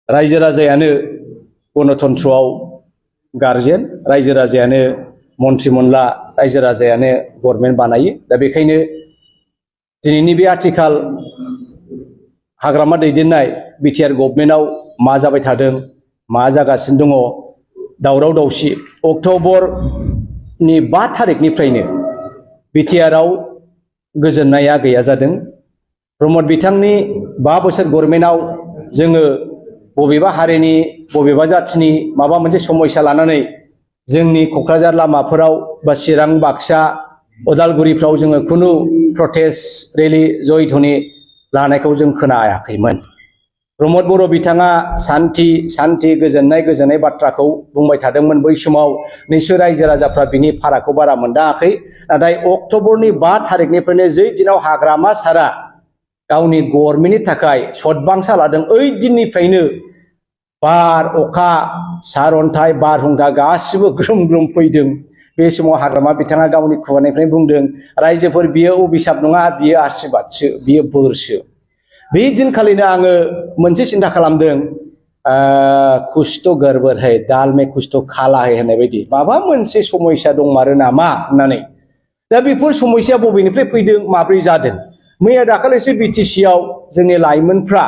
रायजो राजायानो गणतन्त्रआव गार्जेन, रायजो राजायानो मन्त्रिमंडला, रायजो राजायानो गभर्नमेन्ट बानायो। दा बेखायनो दिनैनि बे आथिखाल हाग्रामा दैदेननाय बिटिआर गभर्नमेन्टआव मा जाबाय थादों, मा जागासिनो दङ, दावराव दावसि अक्ट'बरनि 5 थारिखनिफ्रायनो बिटिआरआव गोजोननाया गैया जादों। प्रमद बिथांनि 5 बोसोर गभर्नमेन्टआव जोङो बबेबा हारिनि बबेबा जाथिनि माबा मोनसे समस्या लानानै जोंनि क'क्राझार लामाफोराव बा चिरां बाक्सा उदालगुरिफ्राव जोङो खुनु प्रटेस्ट रेलि जय ध्वनि लानायखौ जों खोनायाखैमोन। प्रमद बर' बिथाङा सान्थि गोजोननाय बाथ्राखौ बुंबाय थादोंमोन। बै समाव निश्चय रायजो राजाफ्रा बिनि फारागखौ बारा मोनदाङाखै। नाथाय अक्ट'बरनि 5 थारिखनिफ्रायनो जै दिनाव हाग्रामा सारा गावनि गभर्नमेन्टनि थाखाय सतबांसा लादों, ओइ दिननिफ्रायनो बार अखा सारअन्थाइ बारहुंखा गासिबो ग्रोम ग्रोम फैदों। बे समाव हाग्रामा बिथाङा गावनि खुगानिफ्रायनो बुंदों, रायजोफोर बियो अभिशाप नङा, बियो आशीर्बादसो, बियो बोरसो। बे दिनखालिनो आङो मोनसे सिन्था खालामदों, कुछ तो गड़बड़ है, दाल में कुछ तो काला है होननाय बायदि माबा मोनसे समस्या दंमारो नामा होननानै। दा बेफोर समस्या बबेनिफ्राय फैदों, माब्रै जादों? मैया दाखालिसो बिटिसिआव जोंनि लाइमोनफ्रा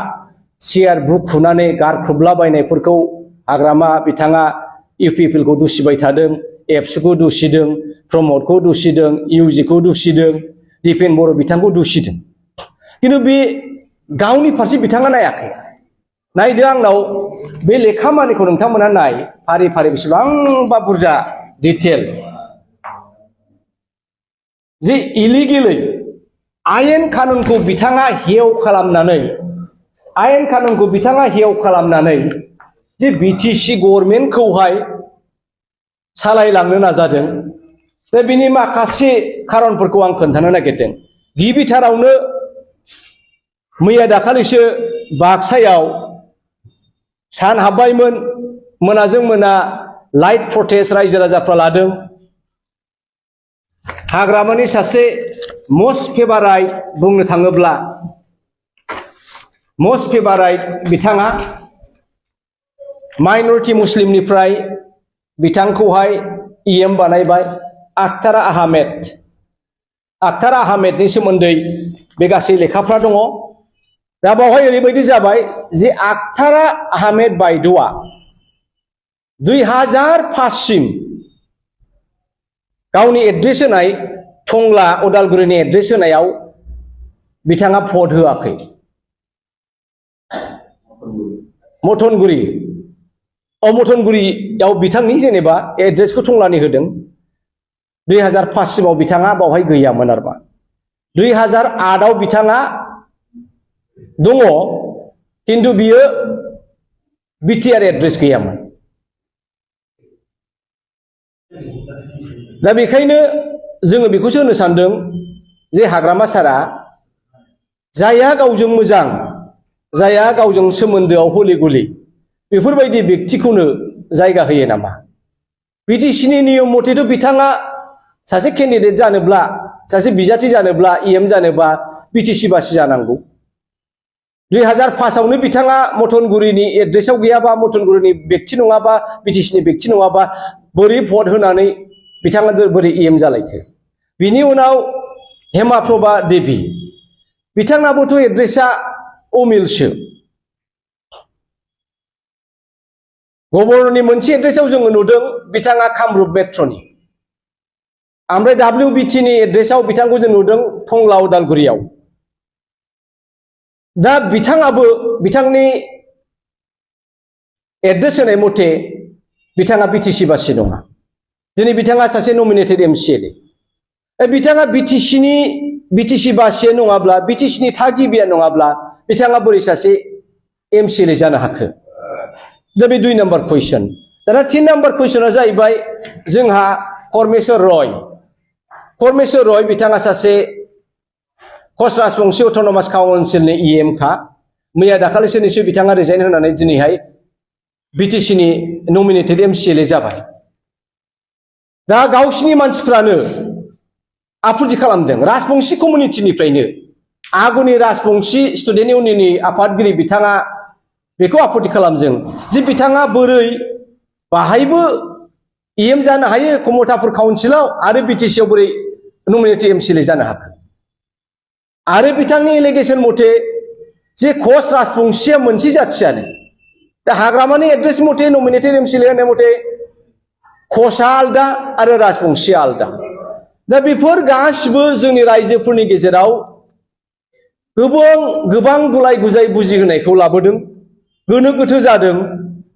सियार बुखुनानै गारख्रुबलाबायनायफोरखौ हाग्रामा बिथाङा इउपिपिएलखौ दुसिबाय थादों, एबसुखौ दुसिदों, प्रमदखौ दुसिदों, इउजिखौ दुसिदों, दिपेन बर' बिथांखौ दुसिदों। खिन्थु बे गावनि फारसे बिथाङा नायाखै। नायदो आंनाव बे लेखा मानिखौ नोंथांमोना नाय, फारि फारि बेसेबांबा बुरजा डिटेल जे इलिगेलै आयेन कानुनखौ बिथाङा हेव खालामनानै जे बिटिसि गभर्नमेन्टखौहाय सालायलांनो नाजादों। दा बिनि माखासे खारनफोरखौ आं खोन्थानो नागिरदों। गिबिथारावनो मैया दाखालिसो बाक्सायाव सान हाबबायमोन, मोनाजों मोना लाइट प्रटेस्ट रायजो राजाफ्रा लादों। हाग्रामानि सासे मस्ट फेभाराइट बुंनो थाङोब्ला मस्ट फेभाराइट बिथाङा माइनरिटि मुस्लिमनिफ्राय बिथांखौहाय इएम बानायबाय। आख्तार आहमेदनि सोमोन्दै बे गासै लेखाफ्रा दङ। दा बावहाय ओरैबायदि जाबाय जे आख्तार आहमेद बायद'आ 2005 सिम गावनि एड्रेस होनाय टंला उदालगुरिनि एड्रेस होनायाव बिथाङा भट होआखै। मथनगुरियाव बिथांनि जेनेबा एड्रेसखौ टंलानि होदों। 2005 सिमाव बिथाङा बावहाय गैयामोन आरोमा। 2008आव बिथाङा दङ, खिन्थु बियो बिटिआर एड्रेस गैयामोन। दा बेखायनो जोङो बेखौसो होनो सानदों जे हाग्रामा सारा जायहा गावजों मोजां, जायहा गावजों सोमोन्दोआव हले गुलि, बेफोरबायदि व्यक्तिखौनो जायगा होयो नामा? बिटिसिनि नियम मथेथ' बिथाङा सासे केन्डिडेट जानोब्ला, सासे बिजाथि जानोब्ला, इएम जानोबा बिटिसि बासि जानांगौ। 2005आवनो बिथाङा मथनगुरिनि एड्रेसआव गैयाबा, मथनगुरिनि व्यक्ति नङाबा, बिटिसिनि व्यक्ति नङाबा बोरै भट होनानै बिथाङा बोरै इएम जालायखो? बिनि उनाव हेमाप्रभा देबि, बिथांनाबोथ' एड्रेसा अमिलसो। गभर्नरनि मोनसे एड्रेसआव जोङो नुदों बिथाङा कामरुप मेट्र'नि, ओमफ्राय WBTनि एड्रेसआव बिथांखौ जों नुदों टंला उदालगुरियाव। दा बिथाङाबो बिथांनि एड्रेस होनाय मथे बिथाङा बिटिसि बासि नङा। दिनै बिथाङा सासे नमिनेटेड MCLA। बिथाङा बिटिसि बासि नङाब्ला, बिटिसिनि थागिबिया नङाब्ला बिथाङा बोरै सासे MCLA जानो हाखो? दा बे 2 नाम्बार कुइसन। दाना 3 नाम्बार कुइसना जाहैबाय जोंहा परमेश्वर रय बिथाङा सासे कच राजबंशी अट'नमास काउन्सिलनि EM खा। मैया दाखालिसो निश्चय बिथाङा रिजाइन होनानै दिनैहाय बिटिसिनि नमिनेटेड MCLA जाबाय। दा गावसिनि मानसिफ्रानो आफुथि खालामदों राजबंशी कमिउनिटिनिफ्रायनो। आगुनि राजबंशी स्टुडेन्ट इउनियननि आफादगिरि बिथाङा बेखौ आपत्ति खालामदों जे बिथाङा बोरै बाहायबो EM जानो हायो कमतापुर काउन्सिलाव आरो बिटिसिआव बोरै नमिनेटेड एमसिएलए जानो हाखो आरो बिथांनि एलिगेसन मथे जे कच राजबंशीया मोनसे जाथियानो दा हाग्रामानि एड्रेस मथे नमिनेटेड एमसिएलए होननाय मथे कचआ आलदा आरो राजबंशीया आलदा दा बेफोर गासिबो जोंनि रायजोफोरनि गेजेराव गोबां गुलाय गुजाय बुजिहोनायखौ लाबोदों गोनो गोथो जादों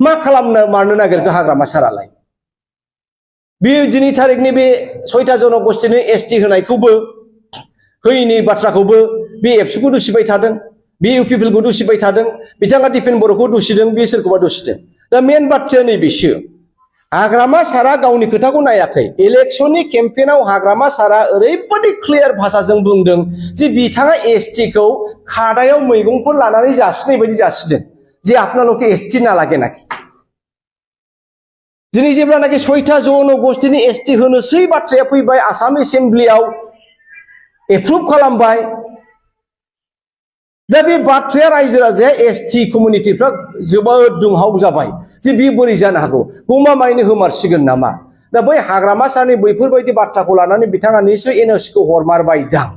मा खालामनो मारनो नागिरखो हाग्रामा सारालाय बे दिनै थारिखनि बे 6था जनगोष्ठीनि एसटि होनायखौबो होयैनि बाथ्राखौबो बे एबसुखौ दुसिबाय थादों बे इउपिपिएलखौ दुसिबाय थादों बिथाङा दिपेन बर'खौ दुसिदों बे सोरखौबा दुसिदों दा मेन बाथ्राया नैबेसो हाग्रामा सारा गावनि खोथाखौ नायाखै इलेक्शननि केम्पेइनाव हाग्रामा सारा ओरैबायदि क्लियार भाषाजों बुंदों जे बिथाङा एसटिखौ खादायाव मैगंफोर लानानै जासिनाय बायदि जासिदों जे आपनालोके एसटि ना लागे नाखि दिनै जेब्लानाखि 6था जनगोष्ठीनि एसटि होनोसै बाथ्राया फैबाय आसाम एसेम्ब्लियाव एप्रुभ खालामबाय दा बे बाथ्राया रायजो राजाया एसटि कमिउनिटिफ्रा जोबोद दुंहाव जाबाय जे बे बोरै जानो हागौ गमामायैनो होमारसिगोन नामा दा बै हाग्रामा सारनि बैफोरबायदि बाथ्राखौ लानानै बिथाङा निसय एनअसिखौ हरमारबाय दां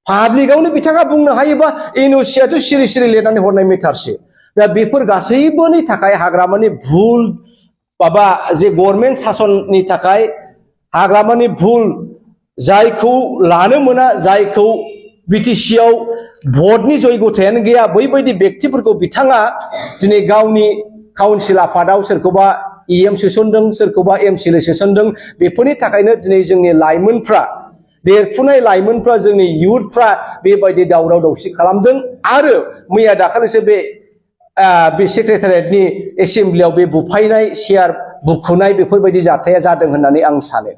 पाब्लिकआवनो बिथाङा बुंनो हायोबा एनअसियाथ' सिरि सिरि लिरनानै हरनाय मेटारसो दा बेफोर गासैबोनि थाखाय हाग्रामानि भुल माबा जे गभर्नमेन्ट सासननि थाखाय हाग्रामानि भुल जायखौ लानो मोना जायखौ बिटिसिआव भटनि जयगथायानो गैया बैबायदि व्यक्तिफोरखौ बिथाङा दिनै गावनि काउन्सिल आफादाव सोरखौबा EM सोसनदों सोरखौबा एमसिएलए सोसनदों बेफोरनि थाखायनो दिनै जोंनि लाइमोनफ्रा देरफुनाय लाइमोनफ्रा जोंनि इयुथफ्रा बेबायदि दावराव दावसि खालामदों आरो मैया दाखालिसो बे सेक्रेटारियेटनि एसेम्ब्लियाव बे बुफायनाय चेयार बुखुनाय बेफोरबायदि जाथाया जादों होननानै आं सानो